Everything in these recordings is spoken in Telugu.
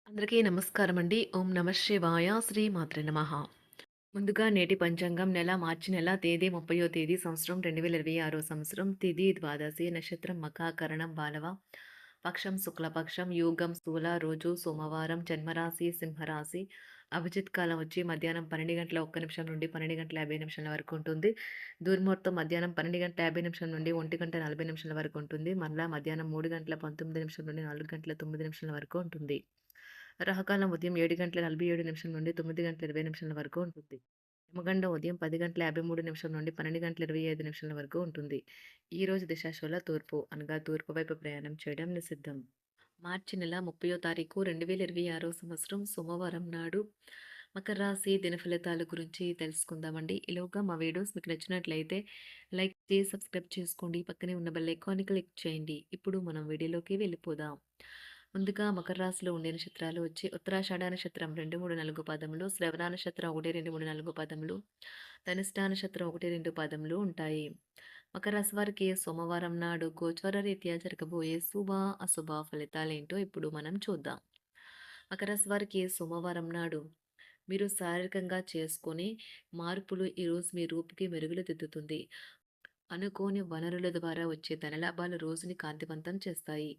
అందరికీ నమస్కారం అండి. ఓం నమ శివాయ. శ్రీ మాత్రే నమః. ముందుగా నేటి పంచాంగం మార్చి నెల తేదీ 30వ తేదీ సంవత్సరం 2026 సంవత్సరం తిథి ద్వాదశి నక్షత్రం మఖాకరణం బాలవ పక్షం శుక్లపక్షం యోగం స్థూల రోజు సోమవారం జన్మరాశి సింహరాశి అభిజిత్ కాలం వచ్చి మధ్యాహ్నం 12 గంటల 1 నిమిషం నుండి 12 గంటల 50 నిమిషాల వరకు ఉంటుంది. దుర్ముహూర్తం మధ్యాహ్నం 12 గంటల 50 నిమిషాల నుండి 1 గంట 40 నిమిషాల వరకు ఉంటుంది. మరలా మధ్యాహ్నం 3 గంటల 19 నిమిషాల నుండి 4 గంటల 9 నిమిషాల వరకు ఉంటుంది. రాహుకాలం ఉదయం 7 గంటల 47 నిమిషాల నుండి 9 గంటల 20 నిమిషాల వరకు ఉంటుంది. యమగండం ఉదయం 10 గంటల 53 నిమిషాల నుండి 12 గంటల 25 నిమిషాల వరకు ఉంటుంది. ఈ రోజు దిశాశూల తూర్పు అనగా తూర్పు వైపు ప్రయాణం చేయడం నిషిద్ధం. మార్చి నెల 30వ తారీఖు 2026 సంవత్సరం సోమవారం నాడు మకర రాశి దిన ఫలితాల గురించి తెలుసుకుందామండి. ఈలోగా మా వీడియోస్ మీకు నచ్చినట్లయితే లైక్ చేసి సబ్స్క్రైబ్ చేసుకోండి. పక్కనే ఉన్న బెల్ ఐకాన్ని క్లిక్ చేయండి. ఇప్పుడు మనం వీడియోలోకి వెళ్ళిపోదాం. ముందుగా మకర రాశిలో ఉండే నక్షత్రాలు వచ్చి ఉత్తరాషాఢ నక్షత్రం 2, 3, 4 పదములు, శ్రవణ నక్షత్రం 1, 2, 3, 4 పదములు, ధనిష్ట నక్షత్రం 1, 2 పదములు ఉంటాయి. మకర రాశి వారికి సోమవారం నాడు గోచార రీత్యా జరగబోయే శుభ అశుభ ఫలితాలేంటో ఇప్పుడు మనం చూద్దాం. మకర రాశి వారికి సోమవారం నాడు మీరు శారీరకంగా చేసుకునే మార్పులు ఈరోజు మీ రూపుకి మెరుగులు దిద్దుతుంది. అనుకోని వనరుల ద్వారా వచ్చే ధనలాభాలు రోజుని కాంతివంతం చేస్తాయి.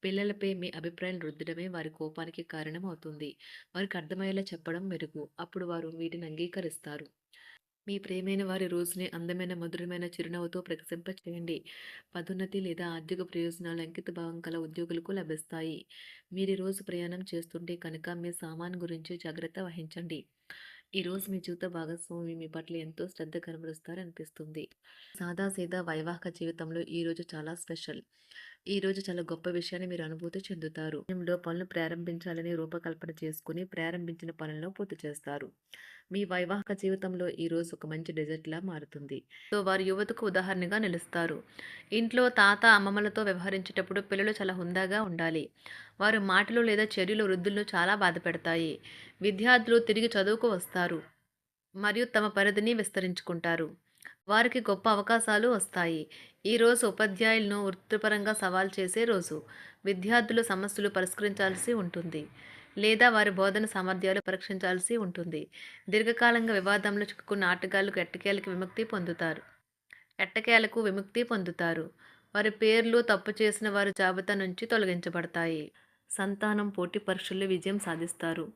పిల్లలపై మీ అభిప్రాయం రుద్దడమే వారి కోపానికి కారణం అవుతుంది. వారికి అర్థమయ్యేలా చెప్పడం మెరుగు. అప్పుడు వారు వీటిని అంగీకరిస్తారు. మీ ప్రియమైన వారి రోజుని అందమైన మధురమైన చిరునవ్వుతో ప్రకాశింపచేయండి. పదోన్నతి లేదా ఆర్థిక ప్రయోజనాలు అంకిత భావం కల ఉద్యోగులకు లభిస్తాయి. మీరు ఈ రోజు ప్రయాణం చేస్తుంటే కనుక మీ సామాను గురించి జాగ్రత్త వహించండి. ఈరోజు మీ జీవిత భాగస్వామి మీ పట్ల ఎంతో శ్రద్ధ కనబరుస్తారనిపిస్తుంది. సాదాసీదా వైవాహిక జీవితంలో ఈరోజు చాలా స్పెషల్. ఈరోజు చాలా గొప్ప విషయాన్ని మీరు అనుభూతి చెందుతారు. సమయంలో పనులు ప్రారంభించాలని రూపకల్పన చేసుకుని ప్రారంభించిన పనులను పూర్తి చేస్తారు. మీ వైవాహిక జీవితంలో ఈరోజు ఒక మంచి డెజర్ట్లా మారుతుంది. సో వారు యువతకు ఉదాహరణగా నిలుస్తారు. ఇంట్లో తాత అమ్మమ్మలతో వ్యవహరించేటప్పుడు పిల్లలు చాలా హుందాగా ఉండాలి. వారు మాటలు లేదా చర్యలు వృద్ధులను చాలా బాధ పెడతాయి. విద్యార్థులు తిరిగి చదువుకు వస్తారు మరియు తమ పరిధిని విస్తరించుకుంటారు. వారికి గొప్ప అవకాశాలు వస్తాయి. ఈరోజు ఉపాధ్యాయులను వృత్తిపరంగా సవాల్ చేసే రోజు. విద్యార్థులు సమస్యలు పరిష్కరించాల్సి ఉంటుంది లేదా వారి బోధన సామర్థ్యాలు పరీక్షించాల్సి ఉంటుంది. దీర్ఘకాలంగా వివాదంలో చిక్కుకున్న ఆటగాళ్లకు ఎట్టకేలకు విముక్తి పొందుతారు. వారి పేర్లు తప్పు చేసిన వారి జాబితా నుంచి తొలగించబడతాయి. సంతానం పోటీ పరీక్షల్లో విజయం సాధిస్తారు.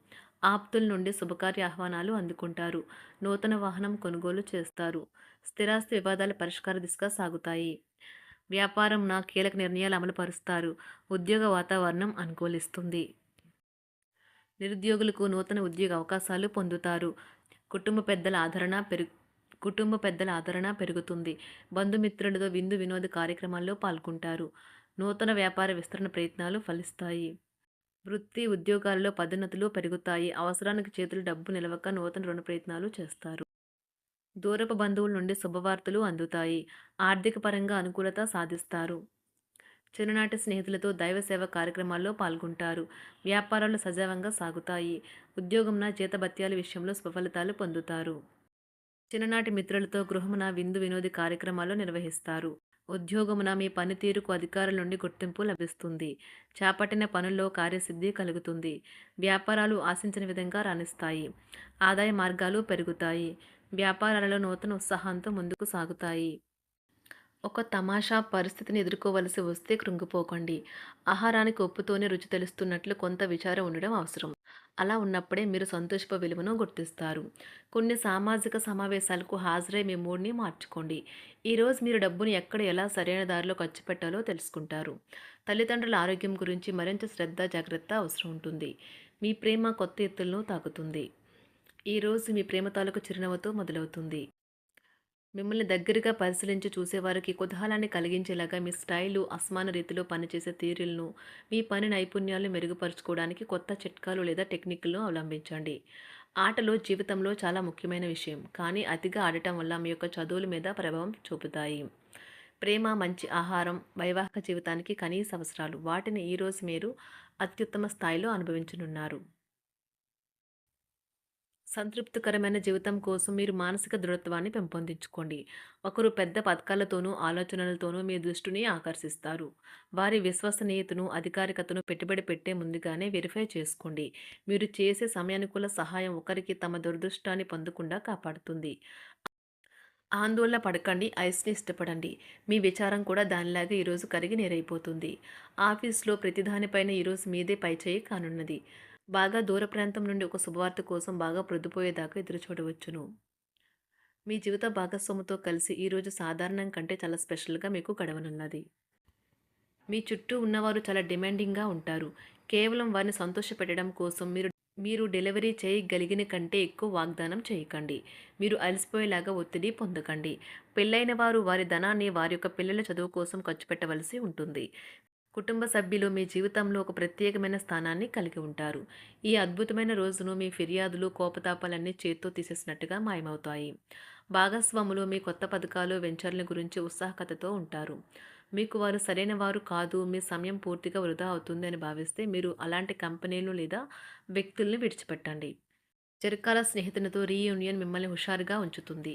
ఆప్తుల నుండి శుభకార్య ఆహ్వానాలు అందుకుంటారు. నూతన వాహనం కొనుగోలు చేస్తారు. స్థిరాస్తి వివాదాల పరిష్కార దిశగా సాగుతాయి. వ్యాపారంన కీలక నిర్ణయాలు అమలు పరుస్తారు. ఉద్యోగ వాతావరణం అనుకూలిస్తుంది. నిరుద్యోగులకు నూతన ఉద్యోగ అవకాశాలు పొందుతారు. కుటుంబ పెద్దల ఆదరణ పెరుగుతుంది. బంధుమిత్రులతో విందు వినోద కార్యక్రమాల్లో పాల్గొంటారు. నూతన వ్యాపార విస్తరణ ప్రయత్నాలు ఫలిస్తాయి. వృత్తి ఉద్యోగాల్లో పదోన్నతులు పెరుగుతాయి. అవసరానికి చేతులు డబ్బు నిలవక నూతన రుణ ప్రయత్నాలు చేస్తారు. దూరపు బంధువుల నుండి శుభవార్తలు అందుతాయి. ఆర్థిక పరంగా అనుకూలత సాధిస్తారు. చిన్ననాటి స్నేహితులతో దైవ సేవ కార్యక్రమాల్లో పాల్గొంటారు. వ్యాపారాలు సజావంగా సాగుతాయి. ఉద్యోగంన జీతభత్యాల విషయంలో స్వఫలితాలు పొందుతారు. చిన్ననాటి మిత్రులతో గృహమున విందు వినోది కార్యక్రమాలు నిర్వహిస్తారు. ఉద్యోగమున మీ పనితీరుకు అధికారుల నుండి గుర్తింపు లభిస్తుంది. చేపట్టిన పనుల్లో కార్యసిద్ధి కలుగుతుంది. వ్యాపారాలు ఆశించిన విధంగా రాణిస్తాయి. ఆదాయ మార్గాలు పెరుగుతాయి. వ్యాపారాలలో నూతన ఉత్సాహంతో ముందుకు సాగుతాయి. ఒక తమాషా పరిస్థితిని ఎదుర్కోవలసి వస్తే కృంగిపోకండి. ఆహారానికి ఉప్పుతోనే రుచి తెలుస్తున్నట్లు కొంత విచారం ఉండడం అవసరం. అలా ఉన్నప్పుడే మీరు సంతోషపు విలువను గుర్తిస్తారు. కొన్ని సామాజిక సమావేశాలకు హాజరై మీ మూడ్ని మార్చుకోండి. ఈరోజు మీరు డబ్బుని ఎక్కడ ఎలా సరైన దారిలో ఖర్చు పెట్టాలో తెలుసుకుంటారు. తల్లిదండ్రుల ఆరోగ్యం గురించి మరింత శ్రద్ధ జాగ్రత్త అవసరం ఉంటుంది. మీ ప్రేమ కొత్త ఎత్తులను తాకుతుంది. ఈరోజు మీ ప్రేమ తాలూకు చిరునవ్వుతో మొదలవుతుంది. మిమ్మల్ని దగ్గరగా పరిశీలించి చూసేవారికి కుతూహలాన్ని కలిగించేలాగా మీ స్టైలు, అసమాన రీతిలో పనిచేసే తీరులను, మీ పని నైపుణ్యాలను మెరుగుపరుచుకోవడానికి కొత్త చిట్కాలు లేదా టెక్నిక్లను అవలంబించండి. ఆటలు జీవితంలో చాలా ముఖ్యమైన విషయం, కానీ అతిగా ఆడటం వల్ల మీ యొక్క చదువుల మీద ప్రభావం చూపుతాయి. ప్రేమ, మంచి ఆహారం, వైవాహిక జీవితానికి కనీస అవసరాలు. వాటిని ఈరోజు మీరు అత్యుత్తమ స్థాయిలో అనుభవించనున్నారు. సంతృప్తికరమైన జీవితం కోసం మీరు మానసిక దృఢత్వాన్ని పెంపొందించుకోండి. ఒకరు పెద్ద పథకాలతోనూ, ఆలోచనలతోనూ మీ దృష్టిని ఆకర్షిస్తారు. వారి విశ్వసనీయతను, అధికారికతను పెట్టుబడి పెట్టే ముందుగానే వెరిఫై చేసుకోండి. మీరు చేసే సమయానుకూల సహాయం ఒకరికి తమ దురదృష్టాన్ని పొందకుండా కాపాడుతుంది. ఆందోళన పడకండి. ఐస్‌ని ఇష్టపడండి. మీ విచారం కూడా దానిలాగే ఈరోజు కరిగి నీరైపోతుంది. ఆఫీస్‌లో ప్రతి దానిపైన ఈరోజు మీదే పైచేయి కానున్నది. బాగా దూర ప్రాంతం నుండి ఒక శుభవార్త కోసం బాగా ప్రొద్దుపోయేదాకా ఎదురుచూడవచ్చును. మీ జీవిత భాగస్వామితో కలిసి ఈరోజు సాధారణం కంటే చాలా స్పెషల్‌గా మీకు గడవనున్నది. మీ చుట్టూ ఉన్నవారు చాలా డిమాండింగ్‌గా ఉంటారు. కేవలం వారిని సంతోషపెట్టడం కోసం మీరు మీరు డెలివరీ చేయగలిగిన కంటే ఎక్కువ వాగ్దానం చేయకండి. మీరు అలసిపోయేలాగా ఒత్తిడి పొందకండి. పెళ్ళైన వారు వారి ధనాన్ని వారి యొక్క పిల్లల చదువు కోసం ఖర్చు పెట్టవలసి ఉంటుంది. కుటుంబ సభ్యులు మీ జీవితంలో ఒక ప్రత్యేకమైన స్థానాన్ని కలిగి ఉంటారు. ఈ అద్భుతమైన రోజును మీ ఫిర్యాదులు, కోపతాపాలన్నీ చేత్తో తీసేసినట్టుగా మాయమవుతాయి. భాగస్వాములు మీ కొత్త పథకాలు, వెంచర్ల గురించి ఉత్సాహకతతో ఉంటారు. మీకు వారు సరైన వారు కాదు, మీ సమయం పూర్తిగా వృధా అవుతుంది అని భావిస్తే మీరు అలాంటి కంపెనీలు లేదా వ్యక్తుల్ని విడిచిపెట్టండి. చిరకాల స్నేహితునితో రీయూనియన్ మిమ్మల్ని హుషారుగా ఉంచుతుంది.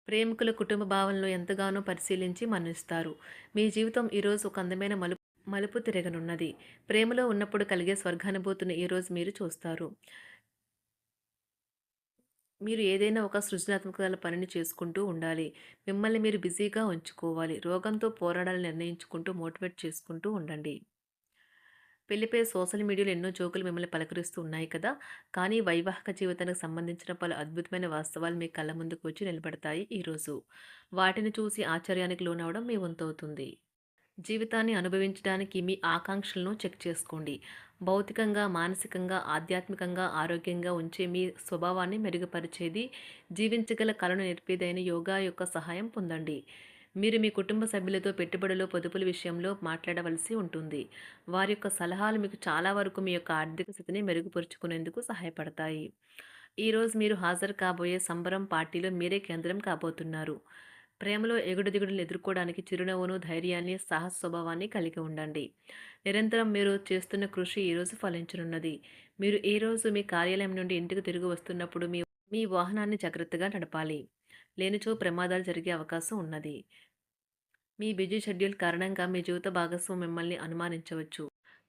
ప్రేమికుల కుటుంబ భావనలు ఎంతగానో పరిశీలించి మన్నిస్తారు. మీ జీవితం ఈరోజు ఒక అందమైన మలుపు తిరగనున్నది. ప్రేమలో ఉన్నప్పుడు కలిగే స్వర్గానుభూతిని ఈరోజు మీరు చూస్తారు. మీరు ఏదైనా ఒక సృజనాత్మక పనిని చేసుకుంటూ ఉండాలి. మిమ్మల్ని మీరు బిజీగా ఉంచుకోవాలి. రోగంతో పోరాడాలని నిర్ణయించుకుంటూ మోటివేట్ చేసుకుంటూ ఉండండి. పెళ్లిపై సోషల్ మీడియాలో ఎన్నో జోకులు మిమ్మల్ని పలకరిస్తూ ఉన్నాయి కదా! కానీ వైవాహిక జీవితానికి సంబంధించిన పలు అద్భుతమైన వాస్తవాలు మీ కళ్ళ ముందుకు వచ్చి నిలబడతాయి ఈరోజు. వాటిని చూసి ఆశ్చర్యానికి లోనవ్వడం మీ వంతవుతుంది. జీవితాన్ని అనుభవించడానికి మీ ఆకాంక్షలను చెక్ చేసుకోండి. భౌతికంగా, మానసికంగా, ఆధ్యాత్మికంగా ఆరోగ్యంగా ఉంచే మీ స్వభావాన్ని మెరుగుపరిచేది, జీవించగల కళను నేర్పేదైన యోగా యొక్క సహాయం పొందండి. మీరు మీ కుటుంబ సభ్యులతో పెట్టుబడులు, పొదుపుల విషయంలో మాట్లాడవలసి ఉంటుంది. వారి యొక్క సలహాలు మీకు చాలా వరకు మీ యొక్క ఆర్థిక స్థితిని మెరుగుపరుచుకునేందుకు సహాయపడతాయి. ఈరోజు మీరు హాజరు కాబోయే సంబరం పార్టీలో మీరే కేంద్రం కాబోతున్నారు. ప్రేమలో ఎగుడుదిగుడులను ఎదుర్కోవడానికి చిరునవ్వును, ధైర్యాన్ని, సాహస స్వభావాన్ని కలిగి ఉండండి. నిరంతరం మీరు చేస్తున్న కృషి ఈరోజు ఫలించనున్నది. మీరు ఈ రోజు మీ కార్యాలయం నుండి ఇంటికి తిరిగి వస్తున్నప్పుడు మీ మీ వాహనాన్ని జాగ్రత్తగా నడపాలి. లేనిచో ప్రమాదాలు జరిగే అవకాశం ఉన్నది. మీ బిజీ షెడ్యూల్ కారణంగా మీ జీవిత భాగస్వామి మిమ్మల్ని అనుమానించవచ్చు.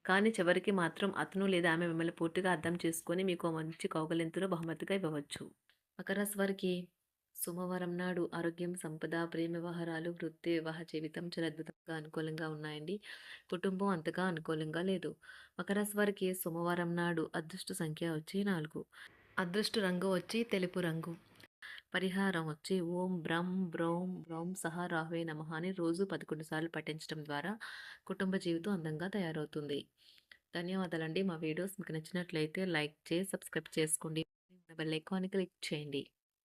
కానీ చివరికి మాత్రం అతను లేదా ఆమె మిమ్మల్ని పూర్తిగా అర్థం చేసుకొని మీకు ఓ మంచి కౌగిలింతను బహుమతిగా ఇవ్వవచ్చు. మకర రాశి వారికి సోమవారం నాడు ఆరోగ్యం, సంపద, ప్రేమ వ్యవహారాలు, వృత్తి, వివాహ జీవితం చాలా అద్భుతంగా అనుకూలంగా ఉన్నాయండి. కుటుంబం అంతగా అనుకూలంగా లేదు. మకర రాశి వారికి సోమవారం నాడు అదృష్ట సంఖ్య వచ్చి 4. అదృష్ట రంగు వచ్చి తెలుపు రంగు. పరిహారం వచ్చి ఓం బ్రం బ్రౌం బ్రౌం సహా రాహువే నమః అని రోజు 11 సార్లు పఠించడం ద్వారా కుటుంబ జీవితం అందంగా తయారవుతుంది. ధన్యవాదాలండి. మా వీడియోస్ మీకు నచ్చినట్లయితే లైక్ చేసి సబ్స్క్రైబ్ చేసుకోండి. బెల్ ఐకాన్ క్లిక్ చేయండి.